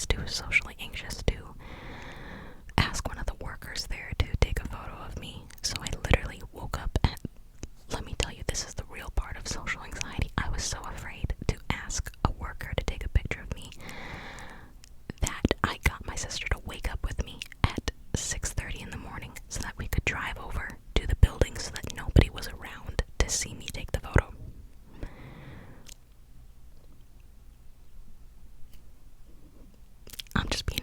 was too socially anxious to ask one of the workers there to take a photo of me. So I literally woke up and, let me tell you, this is the real part of social anxiety. I was so afraid to ask a worker to take a picture of me that I got my sister to wake up with me at 6:30 in the morning so that we could drive over to the building so that nobody was around to see me take the photo. I'm just being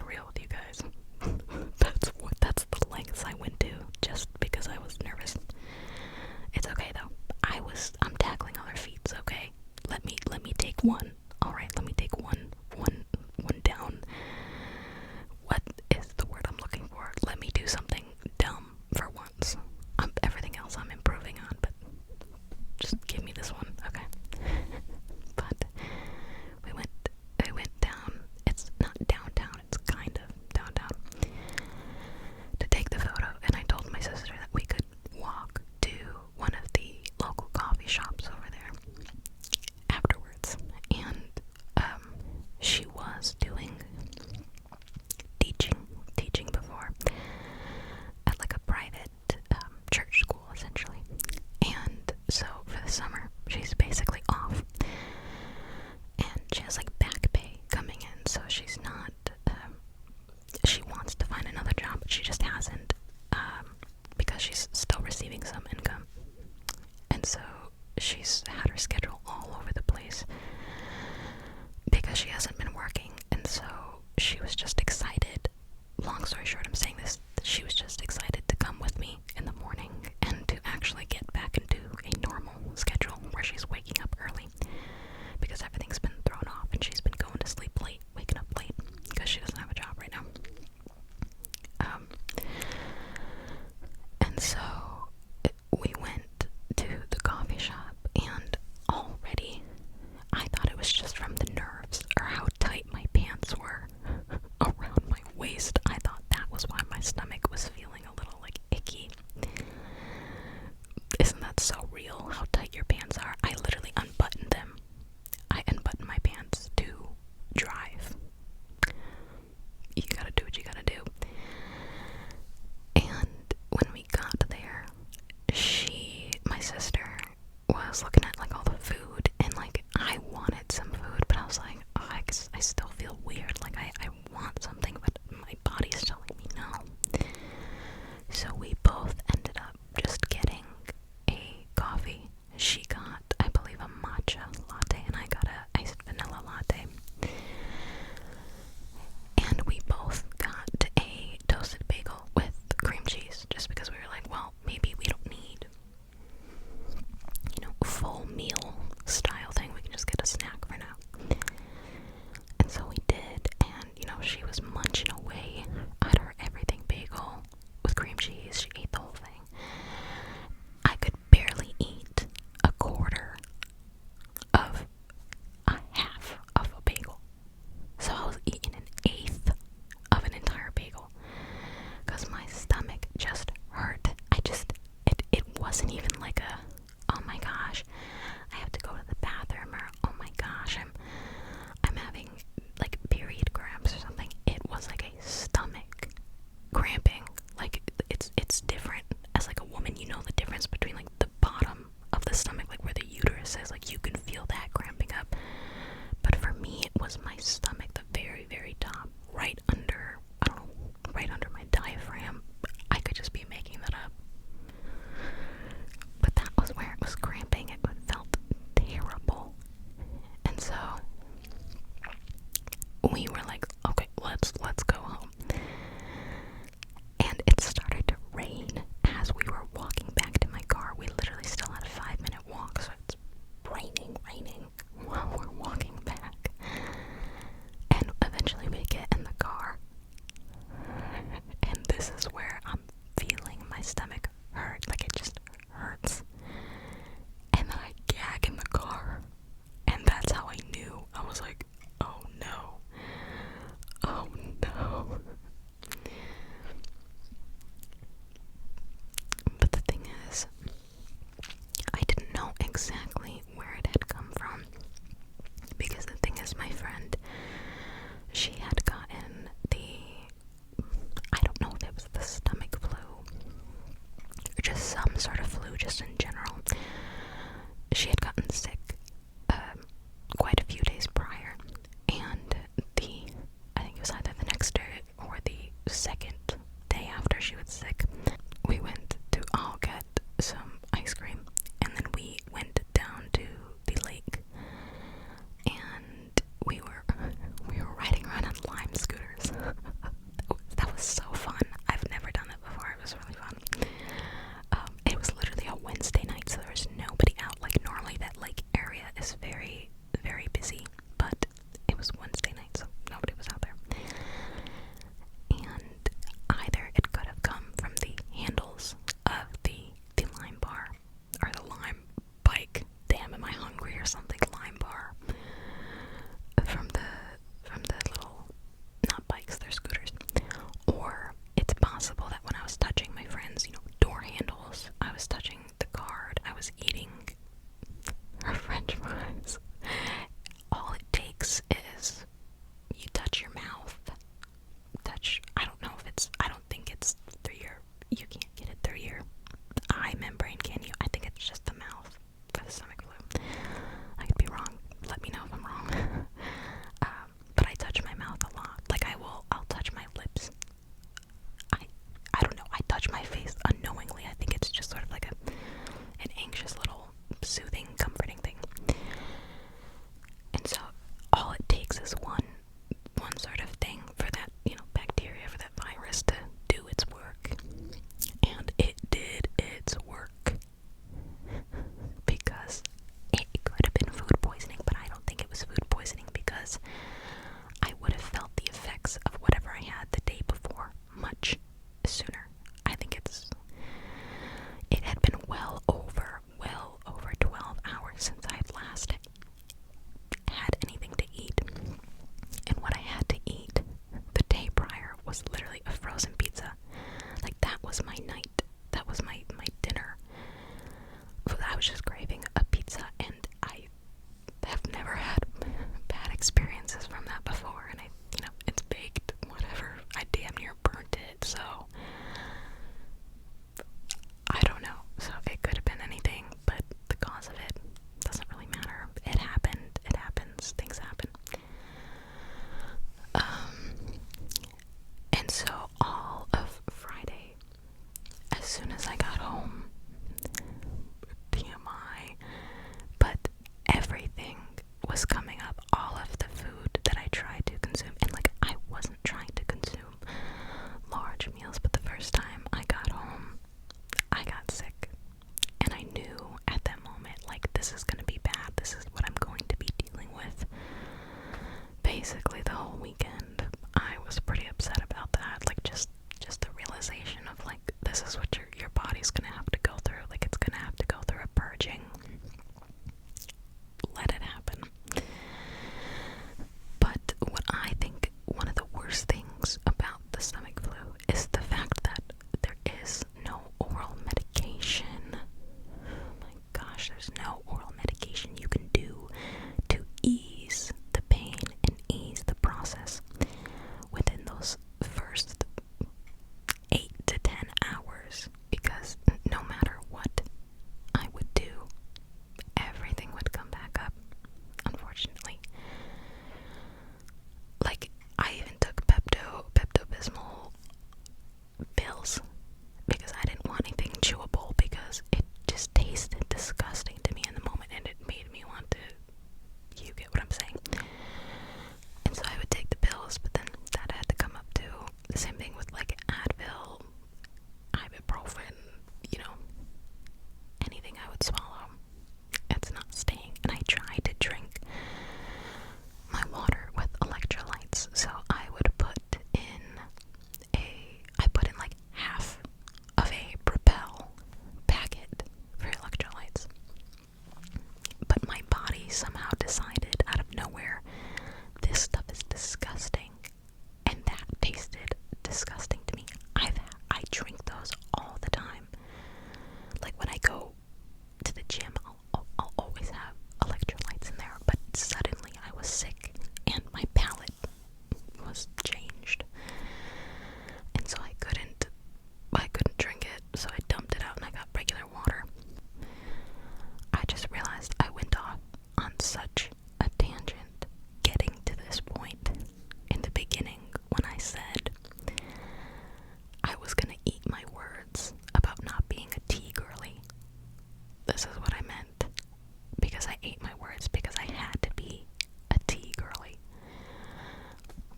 And so all of Friday, as soon as I got home, TMI, but everything was coming up, all of the food that I tried to consume, and like I wasn't trying to consume large meals, but the first time I got home, I got sick, and I knew at that moment, like, this is gonna be bad, this is what I'm going to be dealing with. Basically the whole weekend, I was pretty upset about that, like just the realization of like, this is what your body's gonna have to go through, like it's gonna have to go through a purging. Let it happen. But what I think one of the worst things about the stomach flu is the fact that there is no oral medication. Oh my gosh, there's no oral medication you can do to ease the pain and ease the process within those first 8 to 10 hours, because no matter what I would do, everything would come back up, unfortunately. Like, I even took Pepto-Bismol pills because I didn't want anything chewable, because it just tasted disgusting to me in the moment, and it made me want to, you get what I'm saying? And so I would take the pills, but then that had to come up too. The same thing with like Advil, ibuprofen, you know, anything I would swallow, it's not staying. And I tried to drink my water with electrolytes, so I put in like half of a Propel packet for electrolytes. But my body somehow decided out of nowhere, this stuff is disgusting, and that tasted disgusting to me. I drink those all the time. Like when I go to the gym, I'll always have electrolytes in there, but suddenly I was sick and my palate was changed, and so I couldn't drink it, so I dumped it out and I got regular water. I just realized I went off on such a tangent getting to this point in the beginning when I said I was gonna eat my words about not being a tea girly. This is what I meant, because I ate my words because I had to be a tea girly.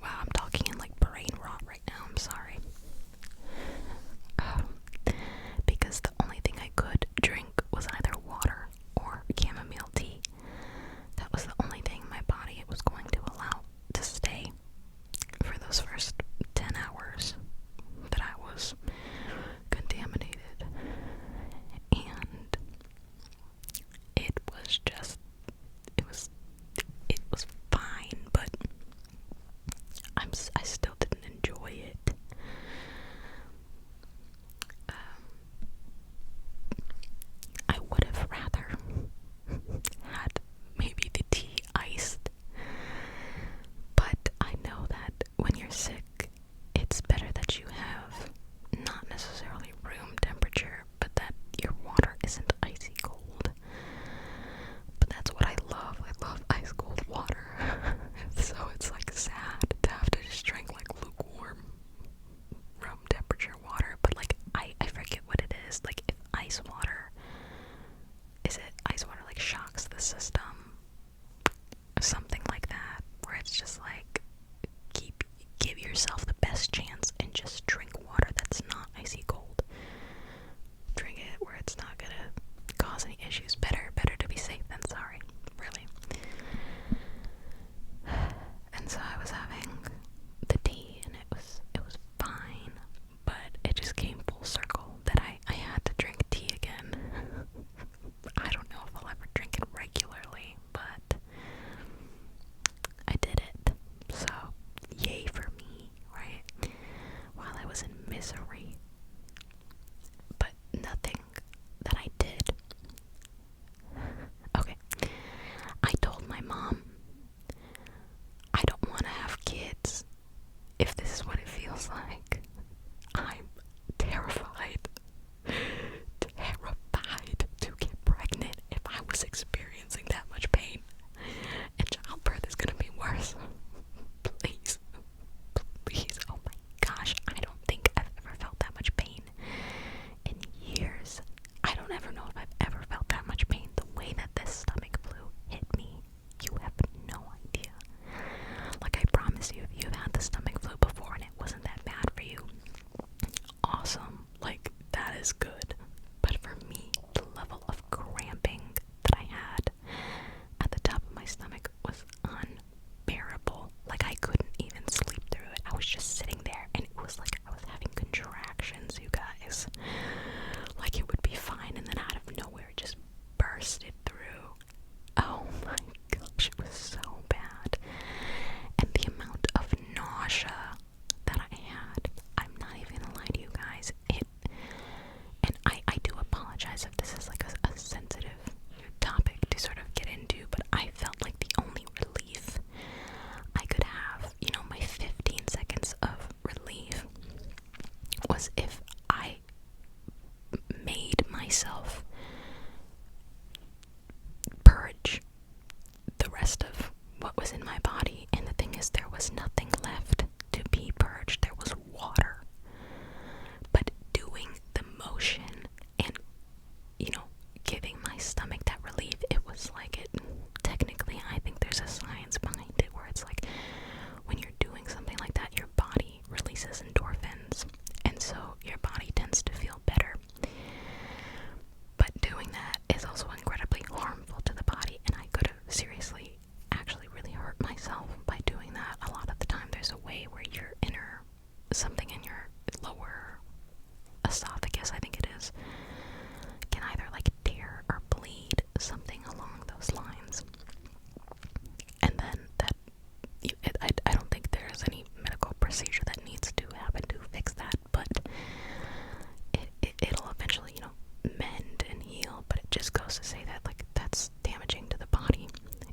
Wow, I'm talking in like brain rot right now, I'm sorry. Because the only thing I could drink was either water or chamomile tea. That was the only thing my body was going to allow to stay for those first 10 hours that I was contaminated. And it was fine, but I still didn't enjoy it. I would have rather had maybe the tea iced, but I know that when you're sick, it's better that you have not necessarily room temperature, but that your water isn't icy cold. But that's what I love. I love ice cold water. So it's like sad to have to just drink like lukewarm room temperature water. But like I forget what it is. Like if ice water, is it ice water like shocks the system? Something like that, where it's just like give yourself the best chance and just drink water that's not icy cold. Drink it where it's not gonna cause any issues. Better to be safe than sorry, really. And so I was having the tea, and it was fine, but it just came full circle that I had to drink tea again. I don't know if I'll ever drink it regularly, but I did it. So yay for me, right? While I was in misery. But nothing that I did. Okay. I told my mom I don't want to have kids if this is what it feels like. I'm terrified to get pregnant if I was experiencing that much pain. And childbirth is gonna be worse. Please. Oh my gosh, something in your lower esophagus, I think it is, can either like tear or bleed, something along those lines. And then I don't think there's any medical procedure that needs to happen to fix that, but it'll eventually, mend and heal. But it just goes to say that, like, that's damaging to the body,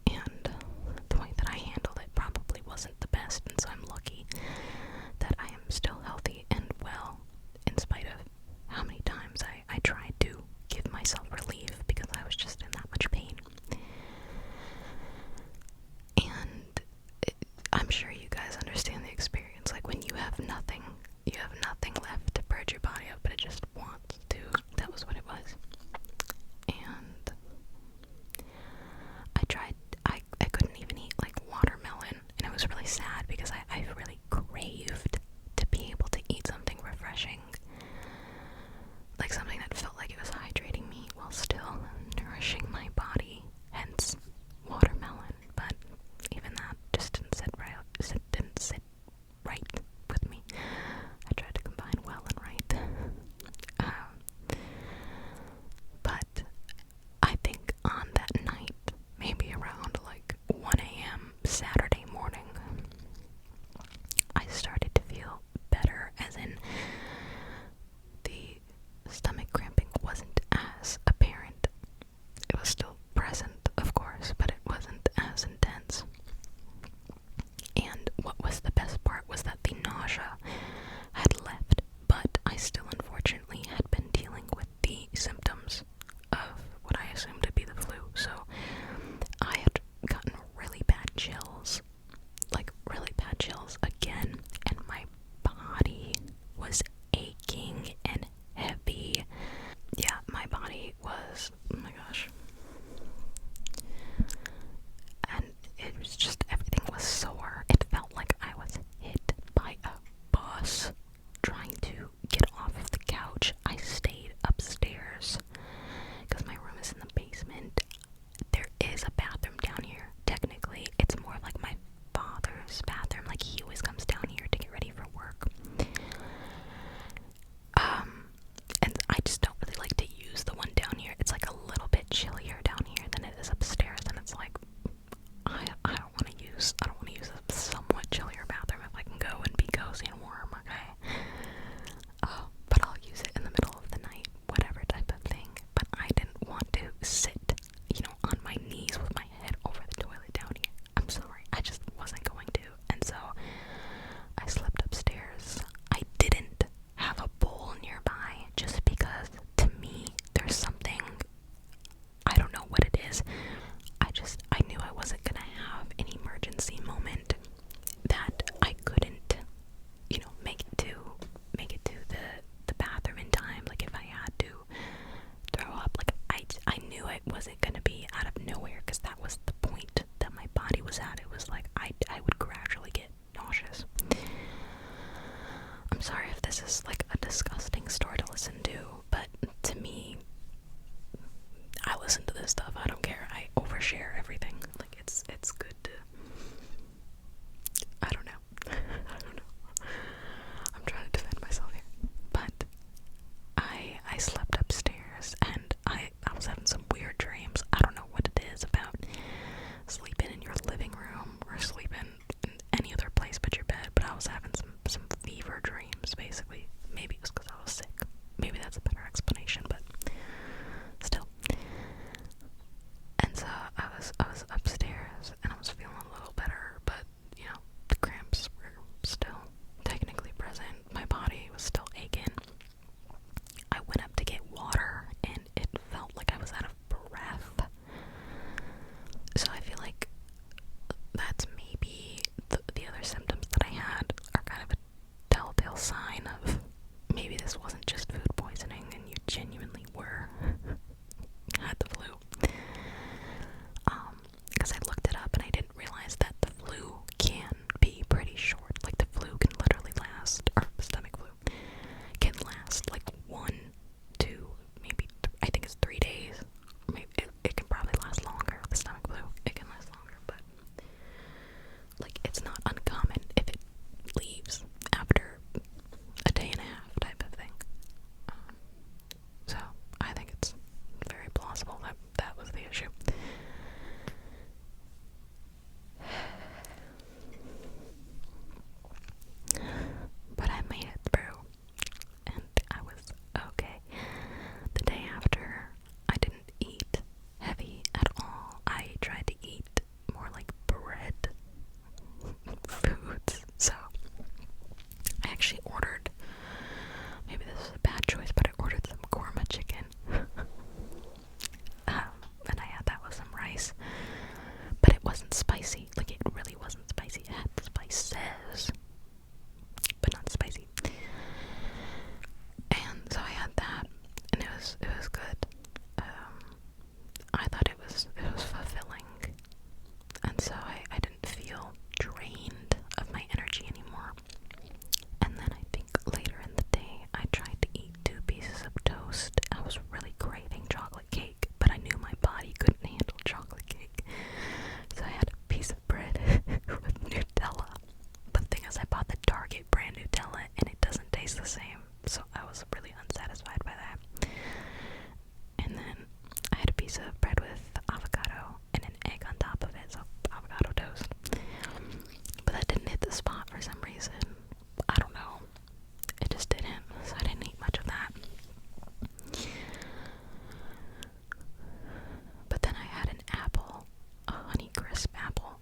and the way that I handled it probably wasn't the best, and so I'm lucky that I am still healthy and well, in spite of how many times I tried to give myself relief because I was just in that much pain. And I'm sure you guys understand the experience, like when you have nothing left to purge your body of, but it just wants to. That was what it was. And I couldn't even eat like watermelon, and it was really sad because I really craved to be able to eat something refreshing, like something that felt like it was hydrating me while still nourishing my body, hence watermelon. But even that just didn't sit right with me. I tried to combine well and right. But I think on that night, maybe around like 1 a.m. Saturday morning, I started to feel better, as in the stomach cramping wasn't as apparent. It was still present, of course, but it wasn't as intense. And what was the best part was that the nausea had left, but I still unfortunately had been dealing with the symptoms of what I assumed to be the flu. So I had gotten really bad chills again, and my body was aching and heavy. Yeah, my body was, oh my gosh. And it was just, everything was sore. It felt like I was hit by a bus trying to get off of the couch. I stayed upstairs because my room is in the basement. There is a bathroom down here. Technically, it's more like my father's bathroom. Like, he always comes down here to get ready for work. And I just don't really like to use the one down here. It's like a little bit chillier down here than it is upstairs, and it's like, I don't want to use a somewhat chillier bathroom if I can go and be cozy and warm, okay? But I'll use it in the middle of the night, whatever type of thing. But I didn't want to sit, on my knees with my head over the toilet down here. I'm sorry, I just wasn't going to. And so I slept upstairs. I didn't have a bowl nearby just because, to me, there's something, I don't know what it is. I knew I wasn't gonna have an emergency moment, that I couldn't, make it to the bathroom in time. Like, if I had to throw up, like, I knew it wasn't gonna be out of nowhere, because that was the point that my body was at. It was like I would gradually get nauseous. I'm sorry if this is like a disgusting story to listen to, but to me, I listen to this stuff. I don't care. I overshare everything. Like, it's good to, I don't know. I'm trying to defend myself here. But I slept upstairs, and I was having some weird dreams. I don't know what it is about sleeping in your living room or sleeping in any other place but your bed, but I was having some fever dreams, basically. brand Nutella and it doesn't taste the same. So I was really unsatisfied by that. And then I had a piece of bread with avocado and an egg on top of it, so avocado toast. But that didn't hit the spot for some reason. I don't know. It just didn't, so I didn't eat much of that. But then I had an apple, a Honey Crisp apple.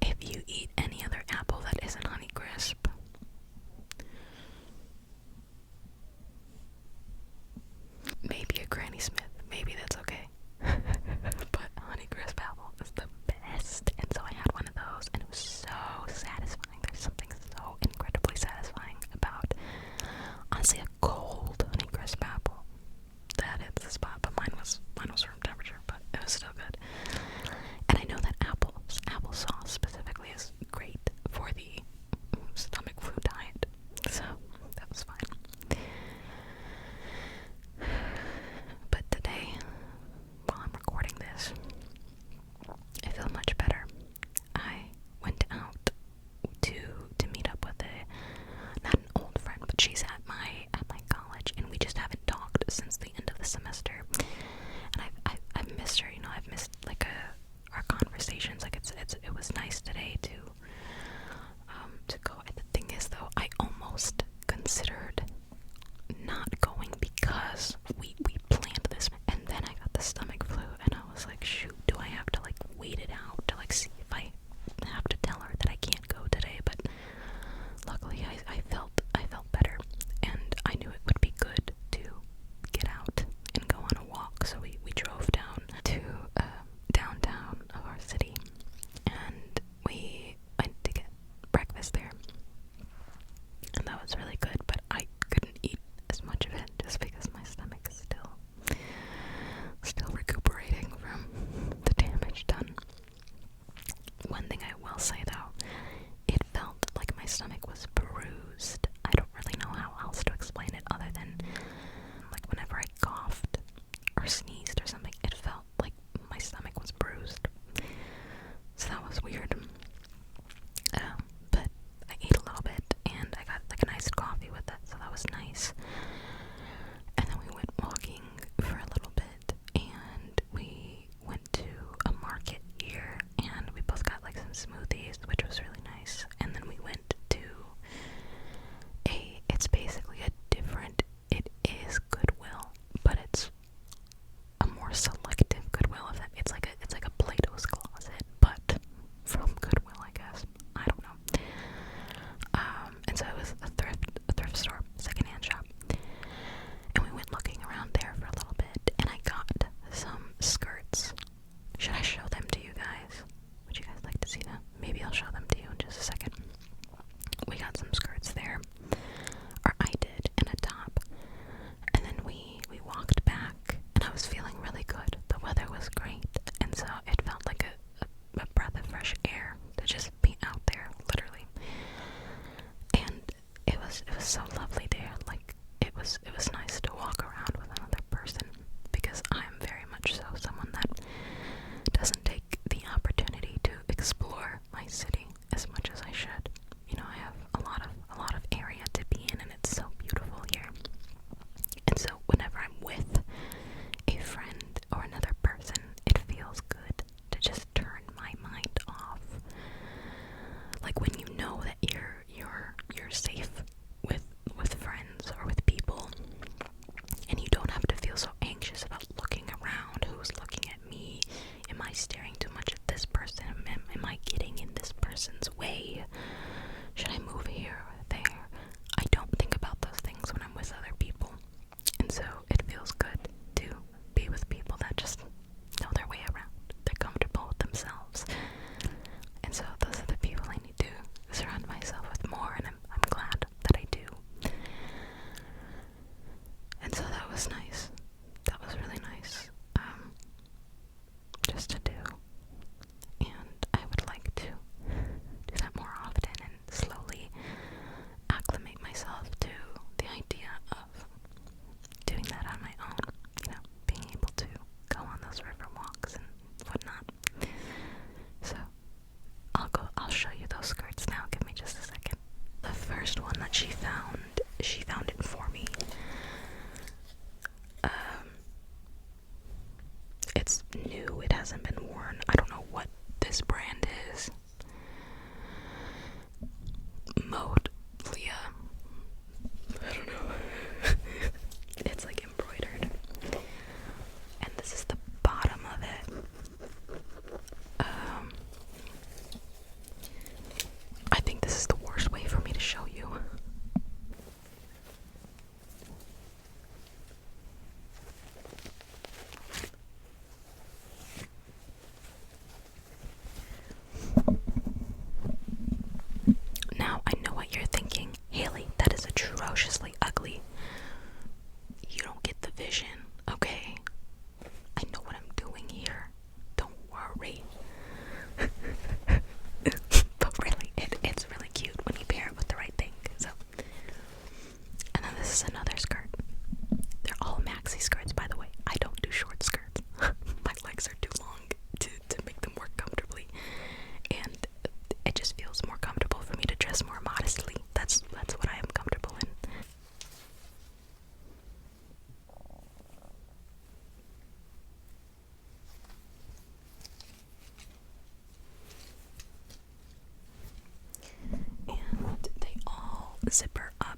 If you eat any other apple that isn't Honey Crisp, maybe a Granny Smith, maybe that's okay. But Honey Crisp apple is the best, and so I had one of those, and it was so satisfying. There's something so incredibly satisfying about, honestly, a cold Honey Crisp apple. That hits the spot, but mine was room temperature, but it was still good. And I know that applesauce specifically is great for the stomach flu diet, so that was fine. But today, while I'm recording this, I feel much better. I went out to meet up with not an old friend, but she's at my college, and we just haven't talked since the end of the semester. And I've missed her, I've missed like our conversations. Like it was nice today to go. And the thing is though, I almost considered not going because we planned this, and then I got the stomach flu, and I was like, shoot, do I have to like wait it out to like see if I have to tell her that I can't go today? But luckily I felt better, and I knew it would be good to get out and go on a walk. So we drove down to downtown of our city, and we went to get breakfast there, and that was really good. But I couldn't eat as much of it just because my stomach is still recuperating from the damage done. One thing I will say though, it felt like my stomach was bruised. I don't really know how else to explain it other than like whenever I coughed or sneezed or something, it felt like my stomach was bruised. So that was weird. But I ate a little bit, and I got like a nice coffee with it, so that was nice. And then we went walking for a little bit, and we went to a market here, and we both got like some smoothies, which was really nice. And then we went to it's basically it is Goodwill, but it's a more selective Goodwill. It's like a Plato's Closet, but from Goodwill, I guess. I don't know. And so it was a thrift store, secondhand shop. And we went looking around there for a little bit, and I got some skirts. Should I show them to you guys? Would you guys like to see them? Maybe I'll show them to you in just a second. We got some skirts there, or I did, and a top. And then we walked back, and I was feeling really good. The weather was great, and so it felt like a breath of fresh air to just be out there, literally. And it was so lovely there. Like it was nice to walk around with another person, because I'm very much so someone that doesn't take the opportunity to explore my city as much as I should. I have a lot of area to be in, and it's so beautiful here. And so whenever I'm with a friend or another person, it feels good to just turn my mind off. Like when you know that you're safe with friends or with people, one that she found. She found it for me. It's new. It hasn't been worn. I don't know what this brand is. Mode Leah. I don't know. It's like embroidered. And this is the bottom of it. I think this is the worst way for me to show you. Now, I know what you're thinking. Haley, that is atrociously ugly. You don't get the vision, okay? I know what I'm doing here. Don't worry. But really, it's really cute when you pair it with the right thing. So, and then this is another skirt. They're all maxi skirts, by the way. I don't do short skirts. My legs are too long to make them work comfortably, and it just feels more comfortable for me to dress more modestly. That's what I am comfortable in. And they all zipper up.